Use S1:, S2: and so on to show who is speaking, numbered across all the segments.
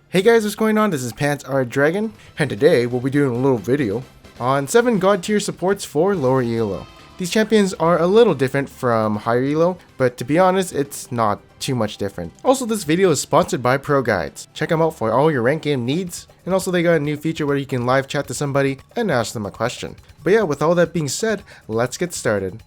S1: Hey guys, what's going on? This is Pants Art Dragon, and today we'll be doing a little video on 7 god tier supports for lower ELO. These champions are a little different from higher ELO, but to be honest, it's not too much different. Also, this video is sponsored by Pro Guides. Check them out for all your rank game needs, and also they got a new feature where you can live chat to somebody and ask them a question. But yeah, with all that being said, let's get started.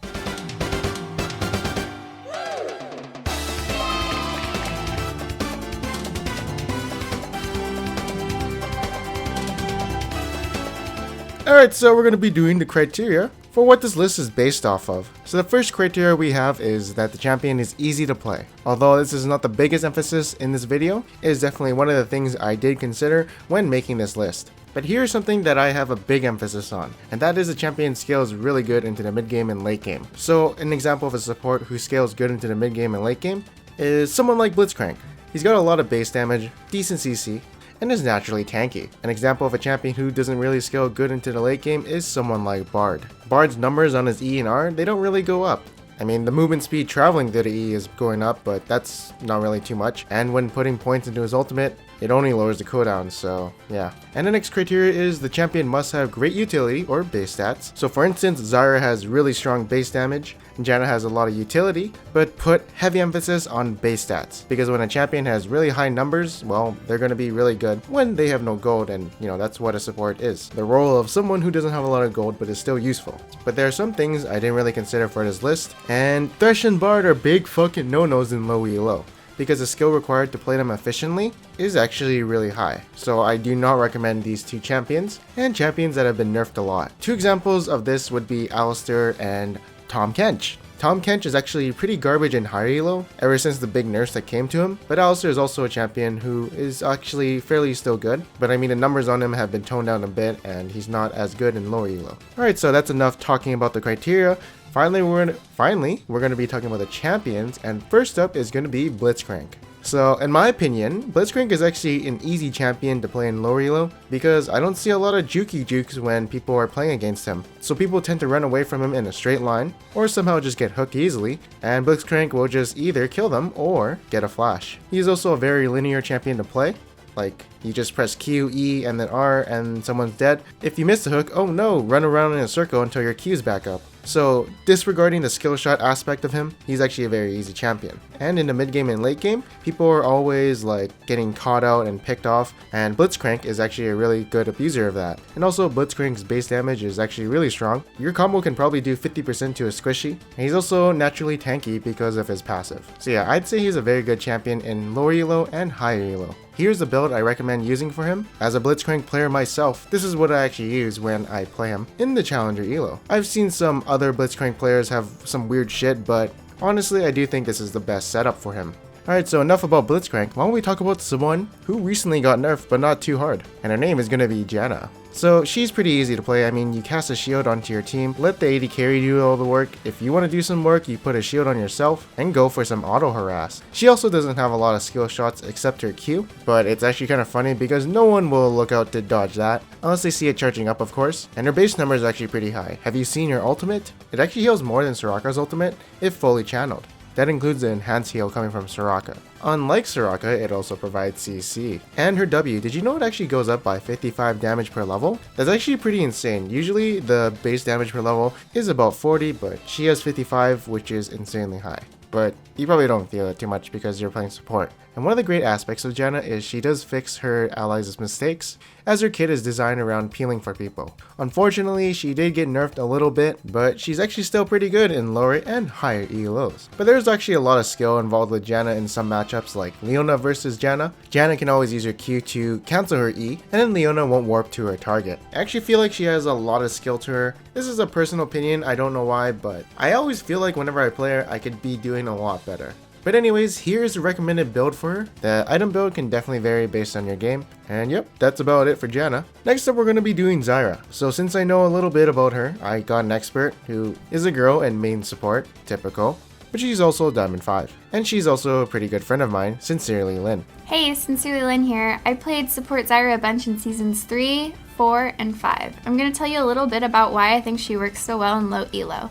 S1: Alright, so we're going to be doing the criteria for what this list is based off of. So the first criteria we have is that the champion is easy to play. Although this is not the biggest emphasis in this video, it is definitely one of the things I did consider when making this list. But here's something that I have a big emphasis on, and that is the champion scales really good into the mid game and late game. So an example of a support who scales good into the mid game and late game is someone like Blitzcrank. He's got a lot of base damage, decent CC, and is naturally tanky. An example of a champion who doesn't really scale good into the late game is someone like Bard. Bard's numbers on his E and R, they don't really go up. I mean, the movement speed traveling to the E is going up, but that's not really too much. And when putting points into his ultimate, it only lowers the cooldown, so yeah. And the next criteria is the champion must have great utility or base stats. So for instance, Zyra has really strong base damage, and Janna has a lot of utility, but put heavy emphasis on base stats. Because when a champion has really high numbers, well, they're going to be really good when they have no gold, and you know, that's what a support is. The role of someone who doesn't have a lot of gold, but is still useful. But there are some things I didn't really consider for this list, and Thresh and Bard are big fucking no-nos in low ELO, because the skill required to play them efficiently is actually really high. So I do not recommend these two champions, and champions that have been nerfed a lot. Two examples of this would be Alistar and Tahm Kench. Tahm Kench is actually pretty garbage in higher ELO ever since the big nerfs that came to him, but Alistar is also a champion who is actually fairly still good, but I mean the numbers on him have been toned down a bit and he's not as good in lower ELO. Alright, so that's enough talking about the criteria. Finally, we're going to be talking about the champions, and first up is going to be Blitzcrank. So, in my opinion, Blitzcrank is actually an easy champion to play in lower ELO because I don't see a lot of jukes when people are playing against him. So people tend to run away from him in a straight line or somehow just get hooked easily, and Blitzcrank will just either kill them or get a flash. He's also a very linear champion to play. Like, you just press Q, E, and then R, and someone's dead. If you miss the hook, oh no, run around in a circle until your Q's back up. So, disregarding the skill shot aspect of him, he's actually a very easy champion. And in the mid game and late game, people are always like getting caught out and picked off, and Blitzcrank is actually a really good abuser of that. And also, Blitzcrank's base damage is actually really strong. Your combo can probably do 50% to a squishy, and he's also naturally tanky because of his passive. So yeah, I'd say he's a very good champion in lower ELO and higher ELO. Here's the build I recommend using for him. As a Blitzcrank player myself, this is what I actually use when I play him in the Challenger ELO. I've seen some other Blitzcrank players have some weird shit, but honestly I do think this is the best setup for him. Alright, so enough about Blitzcrank. Why don't we talk about someone who recently got nerfed but not too hard, and her name is gonna be Janna. So she's pretty easy to play. I mean, you cast a shield onto your team, let the AD carry do all the work. If you want to do some work, you put a shield on yourself and go for some auto harass. She also doesn't have a lot of skill shots except her Q, but it's actually kind of funny because no one will look out to dodge that, unless they see it charging up of course, and her base number is actually pretty high. Have you seen her ultimate? It actually heals more than Soraka's ultimate if fully channeled. That includes the enhanced heal coming from Soraka. Unlike Soraka, it also provides CC. And her W, did you know it actually goes up by 55 damage per level? That's actually pretty insane. Usually the base damage per level is about 40, but she has 55, which is insanely high. But you probably don't feel it too much because you're playing support. And one of the great aspects of Janna is she does fix her allies' mistakes, as her kit is designed around peeling for people. Unfortunately, she did get nerfed a little bit, but she's actually still pretty good in lower and higher ELOs. But there's actually a lot of skill involved with Janna in some matchups like Leona versus Janna. Janna can always use her Q to cancel her E, and then Leona won't warp to her target. I actually feel like she has a lot of skill to her. This is a personal opinion, I don't know why, but I always feel like whenever I play her, I could be doing a lot better. But anyways, here's the recommended build for her. The item build can definitely vary based on your game. And yep, that's about it for Janna. Next up, we're going to be doing Zyra. So since I know a little bit about her, I got an expert who is a girl and main support, typical. But she's also Diamond 5. And she's also a pretty good friend of mine, SincerelyLyn.
S2: Hey, SincerelyLyn here. I played support Zyra a bunch in seasons 3, 4, and 5. I'm going to tell you a little bit about why I think she works so well in low ELO.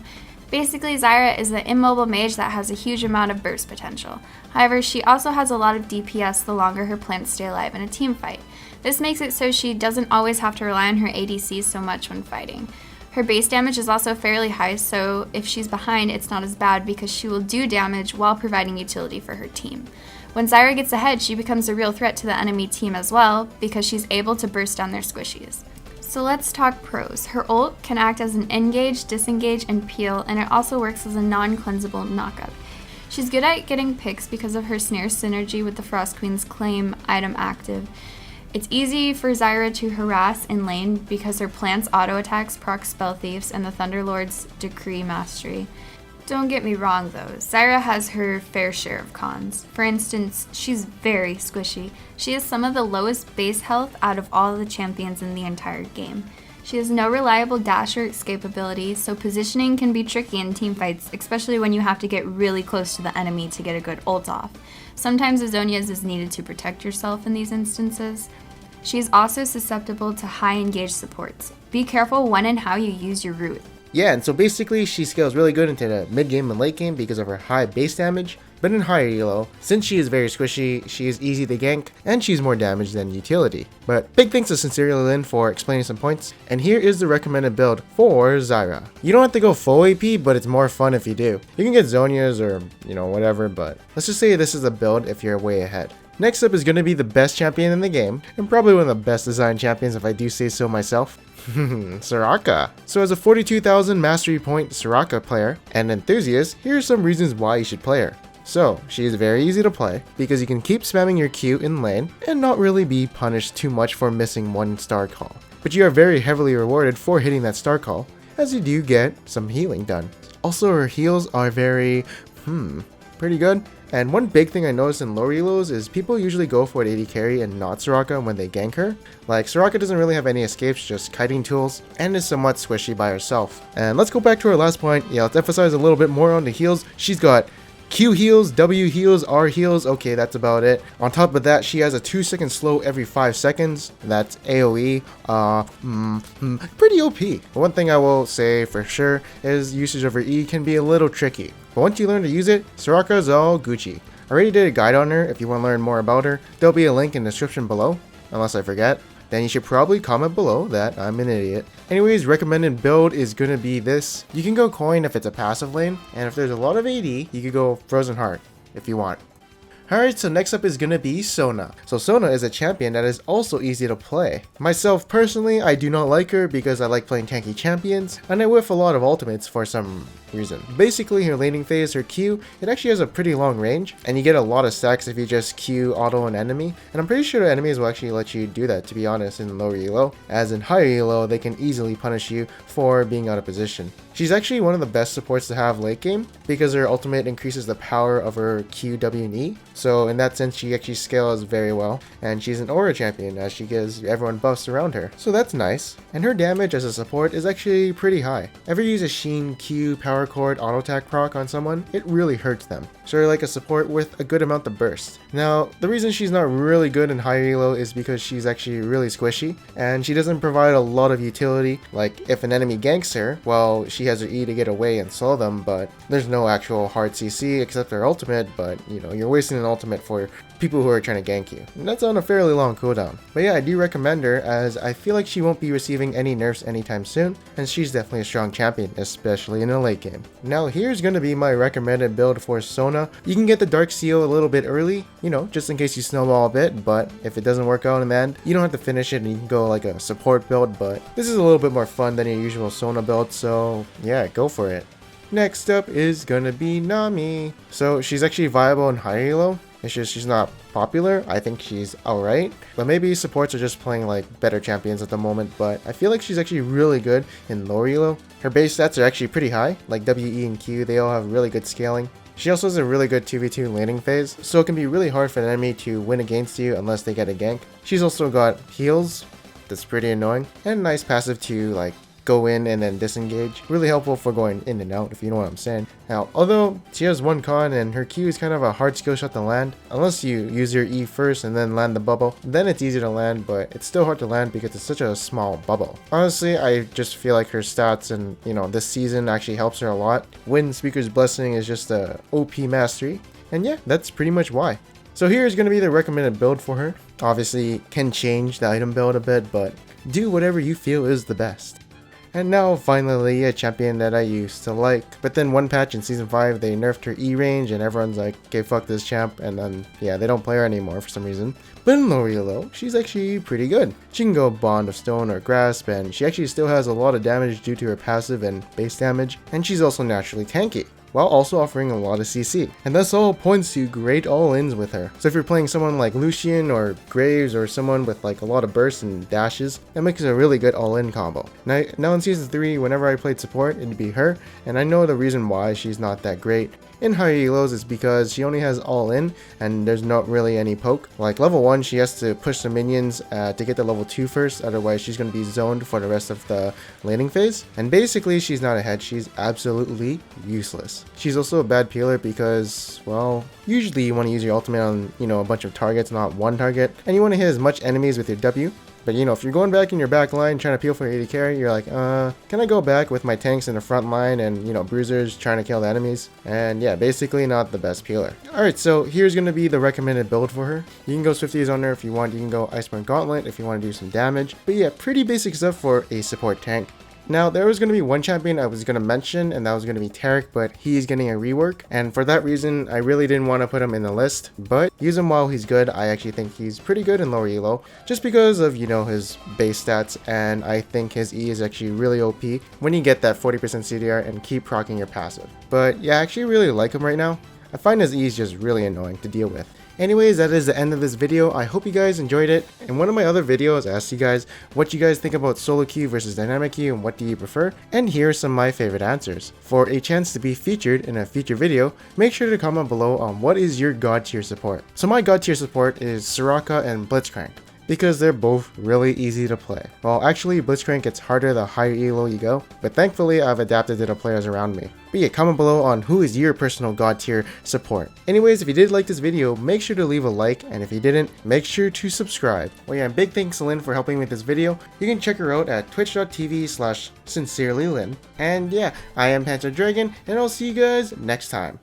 S2: Basically, Zyra is an immobile mage that has a huge amount of burst potential. However, she also has a lot of DPS the longer her plants stay alive in a team fight. This makes it so she doesn't always have to rely on her ADCs so much when fighting. Her base damage is also fairly high, so if she's behind, it's not as bad because she will do damage while providing utility for her team. When Zyra gets ahead, she becomes a real threat to the enemy team as well because she's able to burst down their squishies. So let's talk pros. Her ult can act as an engage, disengage, and peel, and it also works as a non-cleansable knockup. She's good at getting picks because of her snare synergy with the Frost Queen's claim item active. It's easy for Zyra to harass in lane because her plant's auto attacks proc Spell Thieves and the Thunderlord's Decree Mastery. Don't get me wrong though, Zyra has her fair share of cons. For instance, she's very squishy. She has some of the lowest base health out of all the champions in the entire game. She has no reliable dash or escape ability, so positioning can be tricky in teamfights, especially when you have to get really close to the enemy to get a good ult off. Sometimes Azonia's is needed to protect yourself in these instances. She is also susceptible to high engaged supports. Be careful when and how you use your root.
S1: Yeah, and so basically she scales really good into the mid game and late game because of her high base damage, but in higher elo, since she is very squishy, she is easy to gank, and she's more damage than utility. But big thanks to SincerelyLyn for explaining some points, and here is the recommended build for Zyra. You don't have to go full AP, but it's more fun if you do. You can get Zonias or, whatever, but let's just say this is a build if you're way ahead. Next up is going to be the best champion in the game, and probably one of the best designed champions if I do say so myself. SORAKA. So as a 42,000 mastery point SORAKA player and enthusiast, here are some reasons why you should play her. So, she is very easy to play because you can keep spamming your Q in lane and not really be punished too much for missing one star call. But you are very heavily rewarded for hitting that star call, as you do get some healing done. Also, her heals are very, pretty good. And one big thing I noticed in lower elos is people usually go for an AD carry and not SORAKA when they gank her. Like, SORAKA doesn't really have any escapes, just kiting tools, and is somewhat squishy by herself. And let's go back to our last point. Yeah, let's emphasize a little bit more on the heals. She's got Q heals, W heals, R heals, okay, that's about it. On top of that, she has a 2-second slow every 5 seconds. That's AoE. Pretty OP. But one thing I will say for sure is usage of her E can be a little tricky. But once you learn to use it, Soraka is all Gucci. I already did a guide on her. If you want to learn more about her, there'll be a link in the description below, unless I forget. Then you should probably comment below that I'm an idiot. Anyways, recommended build is gonna be this. You can go coin if it's a passive lane, and if there's a lot of AD, you could go Frozen Heart if you want. Alright, so next up is gonna be Sona. So Sona is a champion that is also easy to play. Myself personally, I do not like her because I like playing tanky champions, and I whiff a lot of ultimates for some reason. Basically, her laning phase, her Q, it actually has a pretty long range, and you get a lot of stacks if you just Q auto an enemy, and I'm pretty sure enemies will actually let you do that, to be honest, in lower elo, as in higher elo, they can easily punish you for being out of position. She's actually one of the best supports to have late game, because her ultimate increases the power of her Q, W, and E, so in that sense she actually scales very well, and she's an aura champion as she gives everyone buffs around her, so that's nice. And her damage as a support is actually pretty high. Ever use a Sheen Q power chord auto attack proc on someone, it really hurts them. So like a support with a good amount of burst. Now, the reason she's not really good in higher elo is because she's actually really squishy, and she doesn't provide a lot of utility. Like if an enemy ganks her, well, she has her E to get away and slow them, but there's no actual hard CC except her ultimate, but you're wasting an ultimate for people who are trying to gank you. And that's on a fairly long cooldown. But yeah, I do recommend her as I feel like she won't be receiving any nerfs anytime soon, and she's definitely a strong champion, especially in the late game. Now here's going to be my recommended build for Sona. You can get the Dark Seal a little bit early, just in case you snowball a bit, but if it doesn't work out in the end, you don't have to finish it and you can go like a support build, but this is a little bit more fun than your usual Sona build, so yeah, go for it. Next up is gonna be Nami. So she's actually viable in higher elo. It's just she's not popular. I think she's alright, but maybe supports are just playing like better champions at the moment, but I feel like she's actually really good in lower elo. Her base stats are actually pretty high, like W, E, and Q, they all have really good scaling. She also has a really good 2v2 laning phase, so it can be really hard for an enemy to win against you unless they get a gank. She's also got heals, that's pretty annoying, and a nice passive to like go in and then disengage. Really helpful for going in and out, if you know what I'm saying. Now, although she has one con and her Q is kind of a hard skill shot to land, unless you use your E first and then land the bubble, then it's easy to land, but it's still hard to land because it's such a small bubble. Honestly, I just feel like her stats and, this season actually helps her a lot. Wind Speaker's Blessing is just a OP mastery, and yeah, that's pretty much why. So here's going to be the recommended build for her. Obviously, can change the item build a bit, but do whatever you feel is the best. And now finally a champion that I used to like, but then one patch in season 5 they nerfed her E range and everyone's like, okay, fuck this champ, and then yeah, they don't play her anymore for some reason. But in low ELO, she's actually pretty good. She can go Bond of Stone or Grasp, and she actually still has a lot of damage due to her passive and base damage, and she's also naturally tanky, while also offering a lot of CC. And this all points to great all-ins with her. So if you're playing someone like Lucian or Graves or someone with like a lot of bursts and dashes, that makes a really good all-in combo. Now in season 3, whenever I played support, it'd be her, and I know the reason why she's not that great in higher elos is because she only has all in and there's not really any poke. Like level 1, she has to push the minions to get to level 2 first, otherwise she's going to be zoned for the rest of the laning phase. And basically she's not ahead, she's absolutely useless. She's also a bad peeler because, well, usually you want to use your ultimate on, a bunch of targets, not one target, and you want to hit as much enemies with your W. But if you're going back in your back line trying to peel for 80 carry, you're like, can I go back with my tanks in the front line and, bruisers trying to kill the enemies? And yeah, basically not the best peeler. Alright, so here's going to be the recommended build for her. You can go Swifties on her if you want, you can go Iceborne Gauntlet if you want to do some damage. But yeah, pretty basic stuff for a support tank. Now, there was going to be one champion I was going to mention, and that was going to be Tarek, but he's getting a rework, and for that reason, I really didn't want to put him in the list, but use him while he's good. I actually think he's pretty good in lower elo, just because of, his base stats, and I think his E is actually really OP when you get that 40% CDR and keep proccing your passive. But yeah, I actually really like him right now. I find his E is just really annoying to deal with. Anyways, that is the end of this video. I hope you guys enjoyed it. In one of my other videos, I asked you guys what you guys think about solo queue versus dynamic queue and what do you prefer, and here are some of my favorite answers. For a chance to be featured in a future video, make sure to comment below on what is your god tier support. So my god tier support is SORAKA and Blitzcrank, because they're both really easy to play. Well, actually, Blitzcrank gets harder the higher elo you go, but thankfully I've adapted to the players around me. But yeah, comment below on who is your personal god tier support. Anyways, if you did like this video, make sure to leave a like, and if you didn't, make sure to subscribe. Well yeah, big thanks to Lynn for helping with this video. You can check her out at twitch.tv/SincerelyLyn. And yeah, I am Panzer Dragon, and I'll see you guys next time.